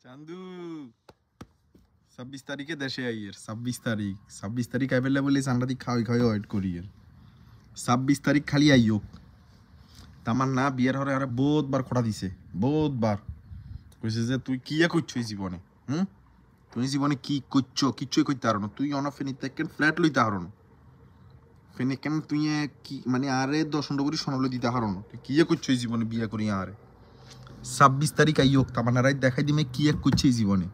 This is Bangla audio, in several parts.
চান্দু 26 তারিখে দেশে আইয়ের 26 তারিখ অ্যাভেলেবল এই সাংঘাতিক খাওয়াই ওয়েট করি 26 তারিখ খালি আইও তামার না বিয়ের হরে আরে বহুতবার খোড়া দিছে বহুতবার কইছে যে তুই কি করছো এই জীবনে তুই জীবনে কি করছো কিচ্ছুই করতে পারো না তুই অনফেনি তেকেন ফ্ল্যাট লইতে পারো না ফেনে কেন তুই কি মানে আরে 10 করে সোনালো দিতে পারো না তুই কি করছো এই জীবনে বিয়ে করি আরে 26 তারিখ আইও তামার রাত দেখাই দিমে কি করছে এই জীবনে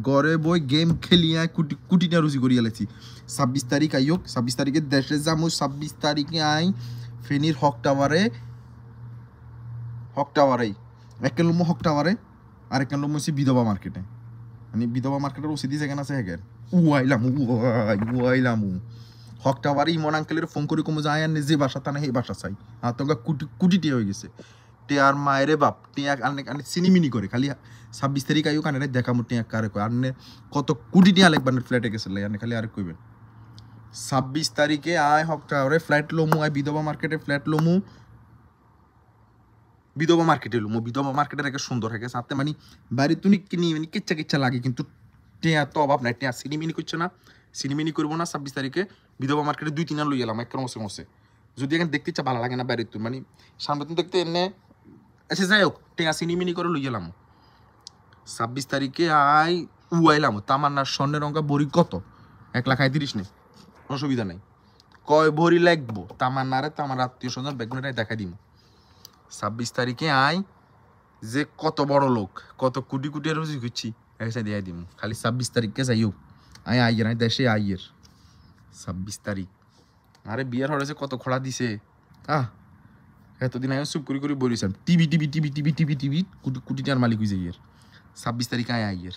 গড়ে বই গেম খেলিয়া কুটিটা রুজি করিয়া লেছি 26 তারিখ আইও 26 তারিখে দেশে যাবো 26 তারিখে আই ফেনীর হক টাওয়ারেই এক লম্ব হক টাওয়ারে আর এক লম্ব হচ্ছে বিধবা মার্কেটে মানে বিধবা মার্কেটের ওসিডি যেখানে আছে হ্যাঁ উয়াইলাম হক টাওয়ারে ইমন আঙ্কেলের ফোন করে কমে যায় আর যে বাসা তা না সেই বাসা চাই আর তোকে কুটিটি হয়ে গেছে টিয়ার মায়েরে বাপ টিয়া আনে সিনিমিনি করে খালি 26 তারিখ আইও কানে দেখামো টিয়া কারে কয় আনে কত কোটি টিয়া লাগবে ফ্ল্যাটে গেছে আনে খালি আর কইবেন 26 তারিখে আয় হক টাওয়ারে ফ্ল্যাট লমু আয় বিধবা মার্কেটে ফ্ল্যাট লমু বিধবা মার্কেটের একটা সুন্দর হয়ে গেছে সাথে মানে বাড়ি তুনি কিনি মানে কিচ্ছা লাগে কিন্তু টিয়া তো অভাব নাই টিয়া সিনিমিনি করছে না সিনিমিনি করবো না 26 তারিখে বিধবা মার্কেটে 2-3 লই এলাম এক মসে যদি এখানে দেখতে ইচ্ছা ভালো লাগে না বাড়ির তুই মানে সামনে তুমি দেখতে এনে আচ্ছা যাই হোক টিয়া সিনিমিনি করে লই এলাম 26 তারিখে আই উয়াইলাম তামান্নার স্বর্ণের অঙ্কা বড়ি কত 1,35,000 নেই অসুবিধা নাই কয় ভরি লাগবো তামান্নারে তো আমার আত্মীয় স্বজন বেগুনেটাই দেখাই দিব 26 তারিখে আই যে কত বড় লোক কত কোটি রুজি করছি এসে দিয়ে দিব খালি 26 তারিখকে যাইও আইয়ের দেশে আইয়ের 26 তারিখ আরে বিয়ের হরেছে কত খোড়া দিছে এতদিন আগে চুপ করে বলিছিলাম টিভি কোটি টাকার মালিক হয়ে যাই 26 তারিখে আইয়ের